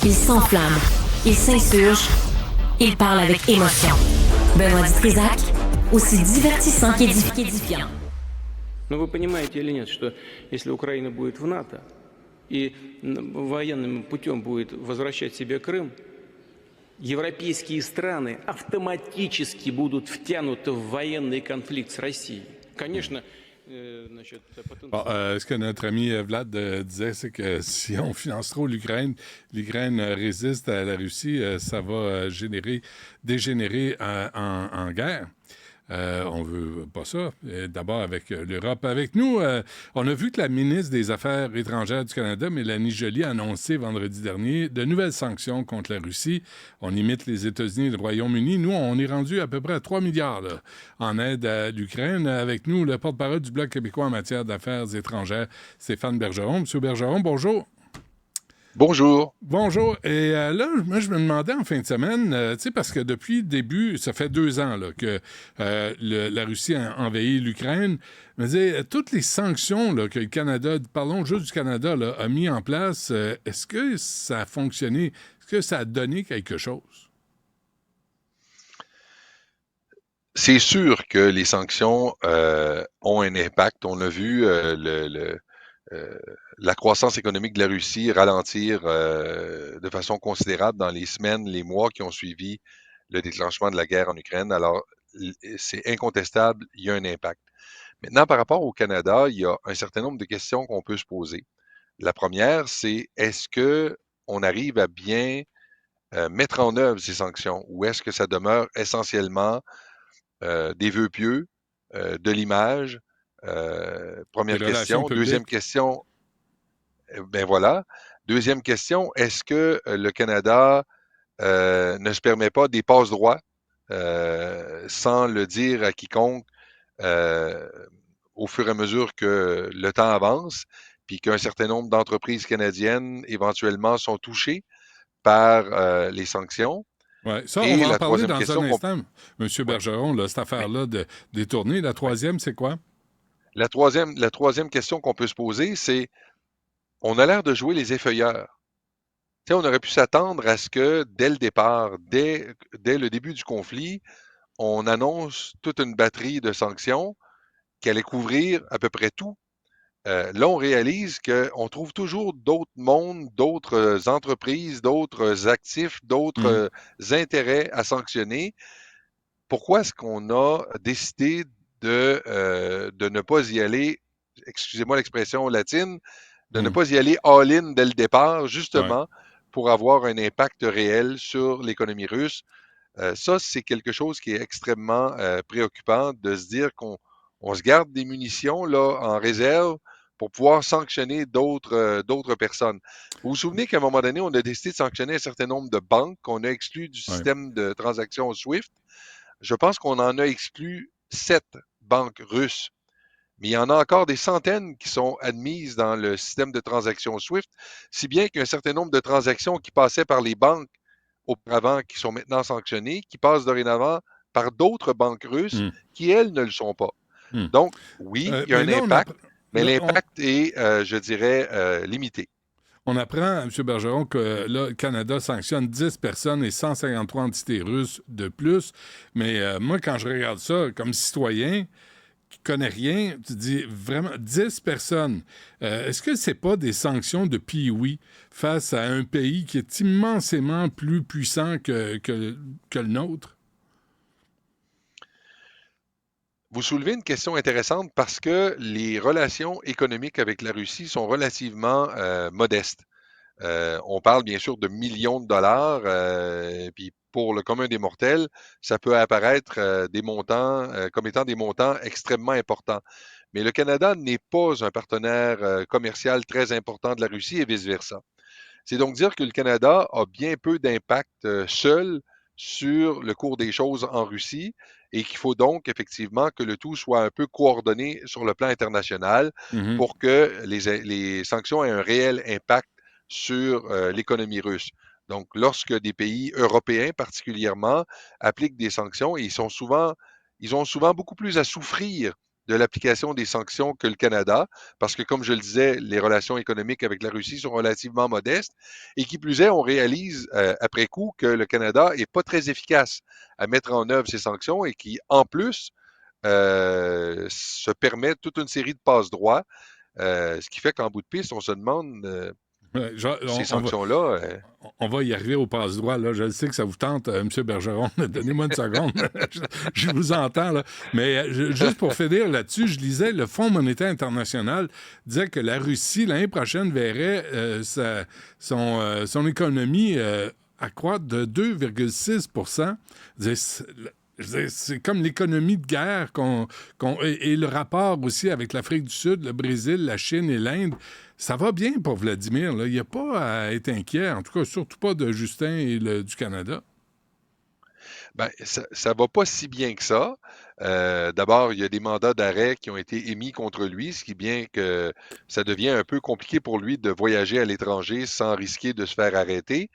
Il s'enflamme, il s'insurge, il parle avec émotion. Benoît Dutrisac, aussi divertissant qu'édifiant. Но вы понимаете или нет, что если Украина будет в НАТО и военным путем будет возвращать себе Крым, европейские страны автоматически будут втянуты в военный конфликт с Россией. Конечно, ce que notre ami Vlad disait, c'est que si on finance trop l'Ukraine, l'Ukraine résiste à la Russie, ça va dégénérer en guerre. On veut pas ça. D'abord avec l'Europe. Avec nous, on a vu que la ministre des Affaires étrangères du Canada, Mélanie Joly, a annoncé vendredi dernier de nouvelles sanctions contre la Russie. On imite les États-Unis et le Royaume-Uni. Nous, on est rendu à peu près à 3 milliards là, en aide à l'Ukraine. Avec nous, le porte-parole du Bloc québécois en matière d'affaires étrangères, Stéphane Bergeron. Monsieur Bergeron, bonjour. Bonjour. Bonjour. Et là, moi, je me demandais en fin de semaine, tu sais, parce que depuis le début, ça fait 2 ans là, que la Russie a envahi l'Ukraine. Je me disais, toutes les sanctions là, que le Canada, parlons juste du Canada, là, a mis en place, est-ce que ça a fonctionné? Est-ce que ça a donné quelque chose? C'est sûr que les sanctions ont un impact. On a vu la croissance économique de la Russie ralentir de façon considérable dans les semaines, les mois qui ont suivi le déclenchement de la guerre en Ukraine. Alors, c'est incontestable, il y a un impact. Maintenant, par rapport au Canada, il y a un certain nombre de questions qu'on peut se poser. La première, c'est est-ce que on arrive à bien mettre en œuvre ces sanctions ou est-ce que ça demeure essentiellement des vœux pieux, de l'image? Première question. Deuxième question, ben voilà. Deuxième question, est-ce que le Canada ne se permet pas des passe-droits sans le dire à quiconque au fur et à mesure que le temps avance, puis qu'un certain nombre d'entreprises canadiennes éventuellement sont touchées par les sanctions? Oui, ça, Et on va en la parler troisième dans question un instant, M. Oui. Bergeron, là, cette affaire-là de détourner. La troisième, c'est quoi? La troisième question qu'on peut se poser, c'est on a l'air de jouer les effeuilleurs. Tu sais, on aurait pu s'attendre à ce que dès le départ, dès le début du conflit, on annonce toute une batterie de sanctions qui allaient couvrir à peu près tout. Là, on réalise qu'on trouve toujours d'autres mondes, d'autres entreprises, d'autres actifs, d'autres intérêts à sanctionner. Pourquoi est-ce qu'on a décidé de ne pas y aller, excusez-moi l'expression latine, de ne pas y aller all-in dès le départ, justement, pour avoir un impact réel sur l'économie russe? Ça, c'est quelque chose qui est extrêmement préoccupant de se dire qu'on se garde des munitions là, en réserve pour pouvoir sanctionner d'autres personnes. Vous vous souvenez qu'à un moment donné, on a décidé de sanctionner un certain nombre de banques qu'on a exclues du système de transactions SWIFT. Je pense qu'on en a exclu 7 banques russes. Mais il y en a encore des centaines qui sont admises dans le système de transactions SWIFT, si bien qu'un certain nombre de transactions qui passaient par les banques auparavant, qui sont maintenant sanctionnées, qui passent dorénavant par d'autres banques russes qui, elles, ne le sont pas. Donc, oui, il y a un impact, mais l'impact est, je dirais, limité. On apprend, M. Bergeron, que là, le Canada sanctionne 10 personnes et 153 entités russes de plus. Mais moi, quand je regarde ça comme citoyen qui ne connaît rien, tu dis vraiment 10 personnes. Est-ce que c'est pas des sanctions de pee-wee face à un pays qui est immensément plus puissant que le nôtre? Vous soulevez une question intéressante parce que les relations économiques avec la Russie sont relativement modestes. On parle bien sûr de millions de dollars, puis pour le commun des mortels, ça peut apparaître des montants comme étant des montants extrêmement importants. Mais le Canada n'est pas un partenaire commercial très important de la Russie et vice-versa. C'est donc dire que le Canada a bien peu d'impact seul sur le cours des choses en Russie et qu'il faut donc effectivement que le tout soit un peu coordonné sur le plan international pour que les sanctions aient un réel impact sur l'économie russe. Donc, lorsque des pays européens particulièrement appliquent des sanctions, ils ont souvent beaucoup plus à souffrir de l'application des sanctions que le Canada, parce que, comme je le disais, les relations économiques avec la Russie sont relativement modestes. Et qui plus est, on réalise après coup que le Canada n'est pas très efficace à mettre en œuvre ces sanctions et qui, en plus, se permet toute une série de passe-droits, ce qui fait qu'en bout de piste, on se demande Ouais, ces sanctions-là. on va y arriver au passe-droit. Là. Je sais que ça vous tente, M. Bergeron. Donnez-moi une seconde. je vous entends. Là. Mais juste pour finir là-dessus, je lisais le Fonds monétaire international disait que la Russie, l'année prochaine, verrait son économie accroître de 2,6 c'est comme l'économie de guerre et le rapport aussi avec l'Afrique du Sud, le Brésil, la Chine et l'Inde. Ça va bien pour Vladimir. Là. Il n'y a pas à être inquiet, en tout cas, surtout pas de Justin et du Canada. Ben, ça va pas si bien que ça. D'abord, il y a des mandats d'arrêt qui ont été émis contre lui, ce qui est bien que ça devient un peu compliqué pour lui de voyager à l'étranger sans risquer de se faire arrêter.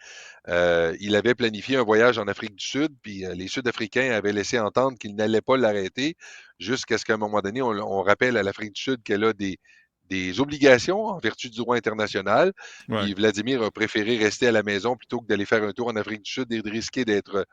Il avait planifié un voyage en Afrique du Sud, puis les Sud-Africains avaient laissé entendre qu'ils n'allaient pas l'arrêter, jusqu'à ce qu'à un moment donné, on rappelle à l'Afrique du Sud qu'elle a des obligations en vertu du droit international. Ouais. Puis Vladimir a préféré rester à la maison plutôt que d'aller faire un tour en Afrique du Sud et de risquer d'être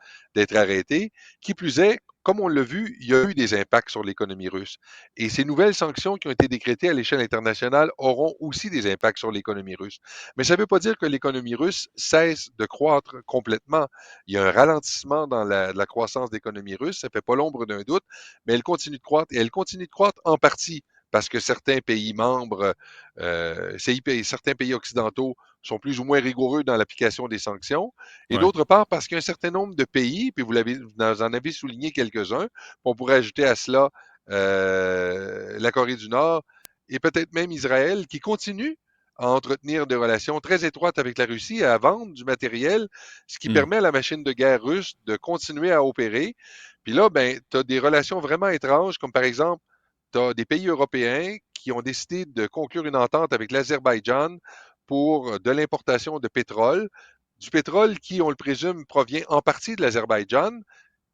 arrêté. Qui plus est, comme on l'a vu, il y a eu des impacts sur l'économie russe. Et ces nouvelles sanctions qui ont été décrétées à l'échelle internationale auront aussi des impacts sur l'économie russe. Mais ça ne veut pas dire que l'économie russe cesse de croître complètement. Il y a un ralentissement dans la croissance de l'économie russe, ça ne fait pas l'ombre d'un doute, mais elle continue de croître. Et elle continue de croître en partie parce que certains pays membres, certains pays occidentaux sont plus ou moins rigoureux dans l'application des sanctions, et d'autre part parce qu'il y a un certain nombre de pays, puis vous en avez souligné quelques-uns, on pourrait ajouter à cela la Corée du Nord et peut-être même Israël, qui continuent à entretenir des relations très étroites avec la Russie et à vendre du matériel, ce qui permet à la machine de guerre russe de continuer à opérer. Puis là, ben, tu as des relations vraiment étranges, comme par exemple, tu as des pays européens qui ont décidé de conclure une entente avec l'Azerbaïdjan pour de l'importation de pétrole. Du pétrole qui, on le présume, provient en partie de l'Azerbaïdjan,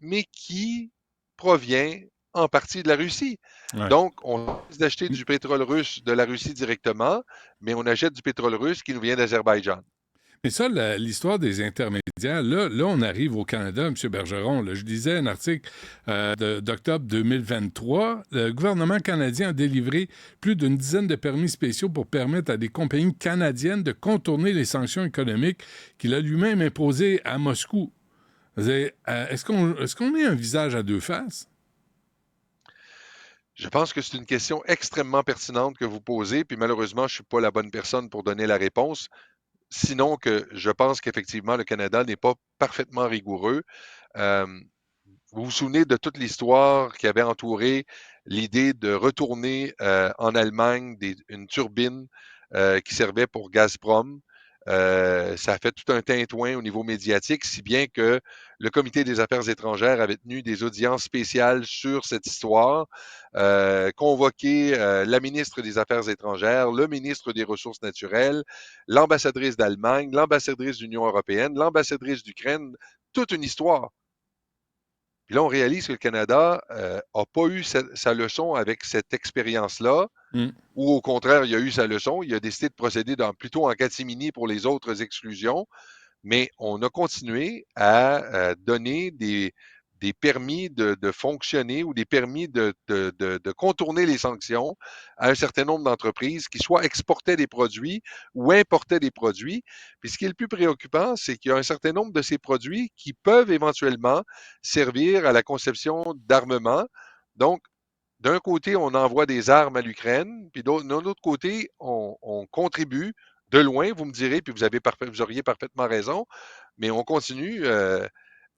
mais qui provient en partie de la Russie. Ouais. Donc, on décide d'acheter du pétrole russe de la Russie directement, mais on achète du pétrole russe qui nous vient d'Azerbaïdjan. Mais ça, l'histoire des intermédiaires, là, on arrive au Canada, M. Bergeron. Là, je lisais un article d'octobre 2023. Le gouvernement canadien a délivré plus d'une dizaine de permis spéciaux pour permettre à des compagnies canadiennes de contourner les sanctions économiques qu'il a lui-même imposées à Moscou. Est-ce qu'on est un visage à deux faces? Je pense que c'est une question extrêmement pertinente que vous posez, puis malheureusement, je ne suis pas la bonne personne pour donner la réponse. Sinon que je pense qu'effectivement, le Canada n'est pas parfaitement rigoureux. Vous vous souvenez de toute l'histoire qui avait entouré l'idée de retourner en Allemagne une turbine qui servait pour Gazprom. Ça a fait tout un tintouin au niveau médiatique, si bien que le Comité des affaires étrangères avait tenu des audiences spéciales sur cette histoire, convoqué la ministre des Affaires étrangères, le ministre des Ressources naturelles, l'ambassadrice d'Allemagne, l'ambassadrice de l'Union européenne, l'ambassadrice d'Ukraine, toute une histoire. Puis là, on réalise que le Canada n'a pas eu sa leçon avec cette expérience-là, ou au contraire, il a eu sa leçon, il a décidé de procéder plutôt en catimini pour les autres exclusions, mais on a continué à donner des permis de fonctionner ou des permis de contourner les sanctions à un certain nombre d'entreprises qui soit exportaient des produits ou importaient des produits. Puis ce qui est le plus préoccupant, c'est qu'il y a un certain nombre de ces produits qui peuvent éventuellement servir à la conception d'armements. Donc, d'un côté, on envoie des armes à l'Ukraine, puis d'un autre côté, on contribue de loin, vous me direz, puis vous auriez parfaitement raison, mais on continue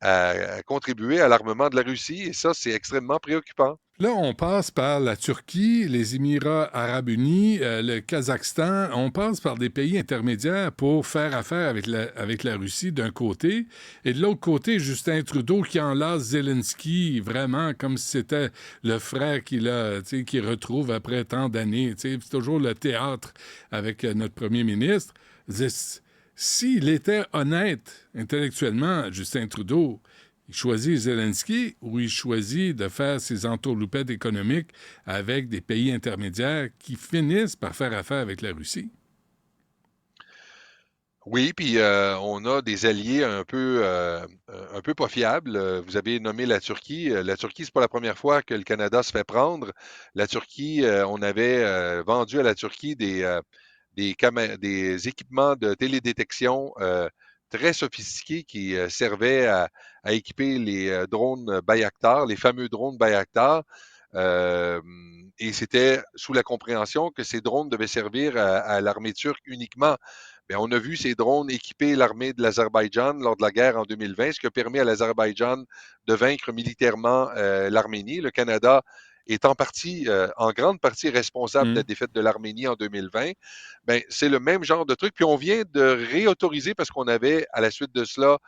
à contribuer à l'armement de la Russie, et ça, c'est extrêmement préoccupant. Là, on passe par la Turquie, les Émirats arabes unis, le Kazakhstan. On passe par des pays intermédiaires pour faire affaire avec la Russie d'un côté. Et de l'autre côté, Justin Trudeau qui enlace Zelensky vraiment comme si c'était le frère qu'il retrouve après tant d'années. C'est toujours le théâtre avec notre premier ministre. S'il était honnête intellectuellement, Justin Trudeau, Il choisit Zelensky ou il choisit de faire ses entourloupettes économiques avec des pays intermédiaires qui finissent par faire affaire avec la Russie? Oui, puis on a des alliés un peu pas fiables. Vous avez nommé la Turquie. La Turquie, c'est pas la première fois que le Canada se fait prendre. La Turquie, on avait vendu à la Turquie des équipements de télédétection très sophistiqués qui servaient à équiper les drones Bayraktar, les fameux drones Bayraktar. Euh, et c'était sous la compréhension que ces drones devaient servir à l'armée turque uniquement. Mais on a vu ces drones équiper l'armée de l'Azerbaïdjan lors de la guerre en 2020, ce qui a permis à l'Azerbaïdjan de vaincre militairement l'Arménie. Le Canada est en grande partie responsable de la défaite de l'Arménie en 2020. Ben, c'est le même genre de truc. Puis on vient de réautoriser parce qu'on avait, à la suite de cela,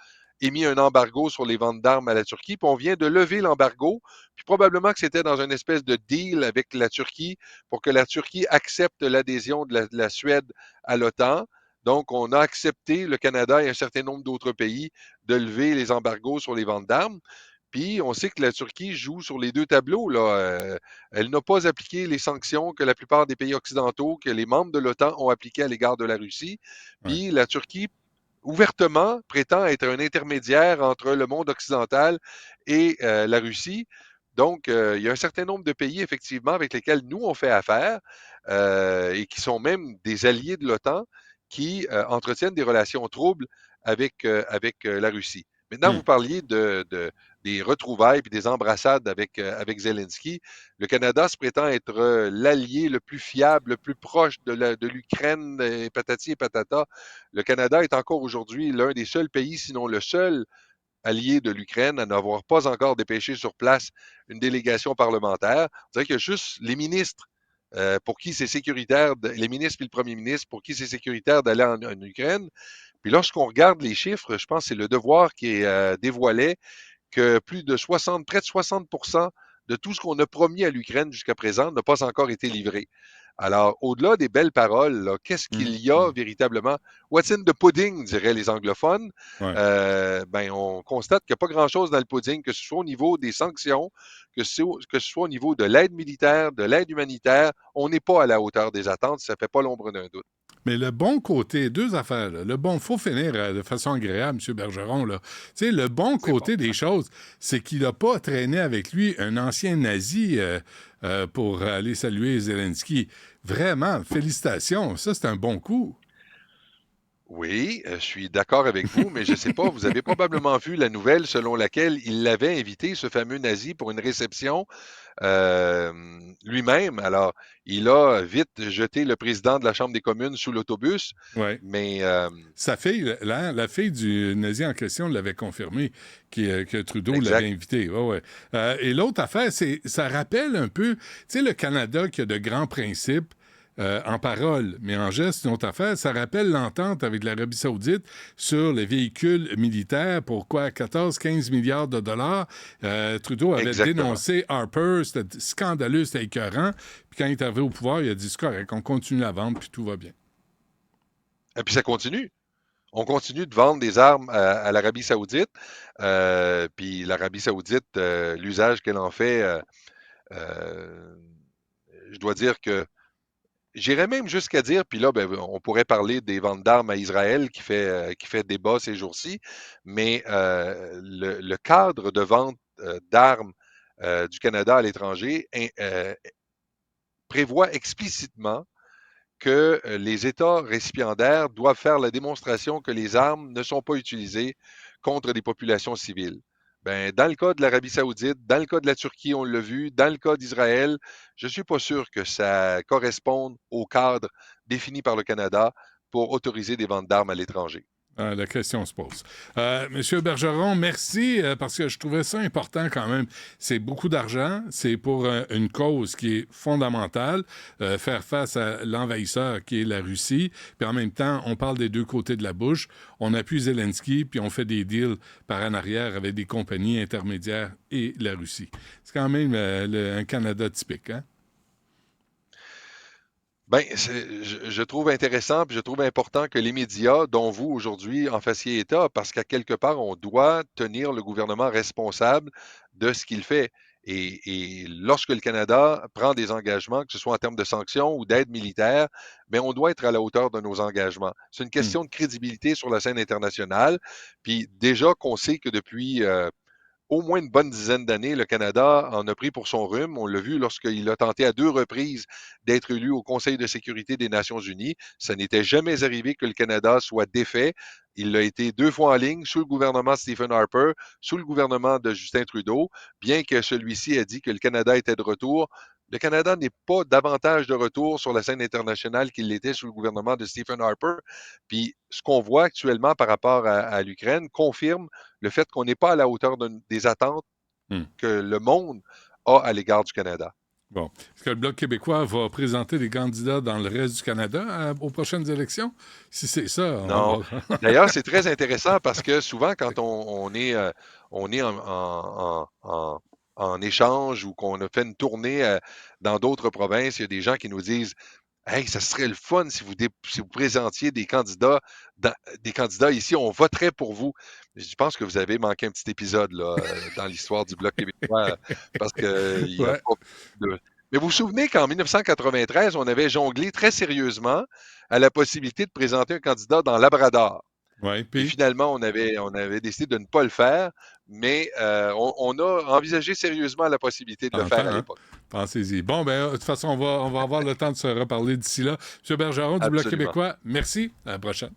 émis un embargo sur les ventes d'armes à la Turquie, puis on vient de lever l'embargo, puis probablement que c'était dans une espèce de deal avec la Turquie pour que la Turquie accepte l'adhésion de la Suède à l'OTAN. Donc, on a accepté, le Canada et un certain nombre d'autres pays, de lever les embargos sur les ventes d'armes. Puis, on sait que la Turquie joue sur les deux tableaux. Là. Elle n'a pas appliqué les sanctions que la plupart des pays occidentaux, que les membres de l'OTAN ont appliquées à l'égard de la Russie. Ouais. Puis, la Turquie ouvertement prétend être un intermédiaire entre le monde occidental et la Russie. Donc, il y a un certain nombre de pays, effectivement, avec lesquels nous, on fait affaire et qui sont même des alliés de l'OTAN qui entretiennent des relations troubles avec la Russie. Maintenant, vous Hum. parliez des retrouvailles et des embrassades avec Zelensky. Le Canada se prétend être l'allié le plus fiable, le plus proche de l'Ukraine, et patati et patata. Le Canada est encore aujourd'hui l'un des seuls pays, sinon le seul allié de l'Ukraine à n'avoir pas encore dépêché sur place une délégation parlementaire. On dirait que juste les ministres pour qui c'est sécuritaire, les ministres et le premier ministre, pour qui c'est sécuritaire d'aller en Ukraine. Puis lorsqu'on regarde les chiffres, je pense que c'est le Devoir qui dévoilait que plus de 60, près de 60 de tout ce qu'on a promis à l'Ukraine jusqu'à présent n'a pas encore été livré. Alors, au-delà des belles paroles, qu'est-ce qu'il y a véritablement? What's in the pudding, diraient les anglophones. Ouais. Ben, on constate qu'il n'y a pas grand-chose dans le pudding, que ce soit au niveau des sanctions, que ce soit au niveau de l'aide militaire, de l'aide humanitaire. On n'est pas à la hauteur des attentes, ça ne fait pas l'ombre d'un doute. Mais le bon côté, deux affaires. Là. Le bon, faut finir de façon agréable, M. Bergeron. Là. Tu sais, le bon côté des choses, c'est qu'il n'a pas traîné avec lui un ancien nazi pour aller saluer Zelensky. Vraiment, félicitations. Ça, c'est un bon coup. Oui, je suis d'accord avec vous, mais je ne sais pas, vous avez probablement vu la nouvelle selon laquelle il l'avait invité, ce fameux nazi, pour une réception euh, lui-même. Alors, il a vite jeté le président de la Chambre des communes sous l'autobus, Oui. mais Sa fille, la fille du nazi en question l'avait confirmé que Trudeau l'avait exact. invité. Ouais, ouais. Et l'autre affaire, ça rappelle un peu, tu sais, le Canada qui a de grands principes en parole, mais en geste, une autre affaire, ça rappelle l'entente avec l'Arabie saoudite sur les véhicules militaires pour quoi, 14-15 milliards de dollars. Trudeau avait Exactement. dénoncé Harper, c'était scandaleux, c'était écœurant. Puis quand il est arrivé au pouvoir, il a dit, c'est correct, on continue à vendre, puis tout va bien. Et puis ça continue. On continue de vendre des armes à l'Arabie saoudite. Puis l'Arabie saoudite, l'usage qu'elle en fait, euh, je dois dire que j'irais même jusqu'à dire, puis là, ben, on pourrait parler des ventes d'armes à Israël qui fait débat ces jours-ci, mais le cadre de vente d'armes du Canada à l'étranger prévoit explicitement que les États récipiendaires doivent faire la démonstration que les armes ne sont pas utilisées contre des populations civiles. Ben, dans le cas de l'Arabie saoudite, dans le cas de la Turquie, on l'a vu, dans le cas d'Israël, je ne suis pas sûr que ça corresponde au cadre défini par le Canada pour autoriser des ventes d'armes à l'étranger. La question se pose. Monsieur Bergeron, merci parce que je trouvais ça important quand même. C'est beaucoup d'argent, c'est pour une cause qui est fondamentale, faire face à l'envahisseur qui est la Russie. Puis en même temps, on parle des deux côtés de la bouche. On appuie Zelensky, puis on fait des deals par en arrière avec des compagnies intermédiaires et la Russie. C'est quand même un Canada typique, hein? Ben, je trouve intéressant, puis je trouve important que les médias, dont vous aujourd'hui, en fassiez état, parce qu'à quelque part, on doit tenir le gouvernement responsable de ce qu'il fait. Et lorsque le Canada prend des engagements, que ce soit en termes de sanctions ou d'aide militaire, ben, on doit être à la hauteur de nos engagements. C'est une Hmm. question de crédibilité sur la scène internationale. Puis déjà qu'on sait que depuis au moins une bonne dizaine d'années, le Canada en a pris pour son rhume. On l'a vu lorsqu'il a tenté à 2 reprises d'être élu au Conseil de sécurité des Nations unies. Ça n'était jamais arrivé que le Canada soit défait. Il l'a été 2 fois en ligne sous le gouvernement de Stephen Harper, sous le gouvernement de Justin Trudeau, bien que celui-ci ait dit que le Canada était de retour. Le Canada n'est pas davantage de retour sur la scène internationale qu'il l'était sous le gouvernement de Stephen Harper. Puis ce qu'on voit actuellement par rapport à l'Ukraine confirme le fait qu'on n'est pas à la hauteur des attentes Hmm. que le monde a à l'égard du Canada. Bon. Est-ce que le Bloc québécois va présenter des candidats dans le reste du Canada aux prochaines élections? Si c'est ça, Non. on va... D'ailleurs, c'est très intéressant parce que souvent, quand on est en échange ou qu'on a fait une tournée dans d'autres provinces, il y a des gens qui nous disent hey, ça serait le fun si vous présentiez des candidats ici, on voterait pour vous. Je pense que vous avez manqué un petit épisode là, dans l'histoire du Bloc québécois parce que il y a Ouais. pas de... Mais vous vous souvenez qu'en 1993, on avait jonglé très sérieusement à la possibilité de présenter un candidat dans Labrador. Ouais. Et Puis, finalement, on avait décidé de ne pas le faire, mais on a envisagé sérieusement la possibilité de le tentant, faire à hein? l'époque. Pensez-y. Bon, ben, de toute façon, on va avoir le temps de se reparler d'ici là. M. Bergeron du Bloc Absolument. québécois, merci. À la prochaine.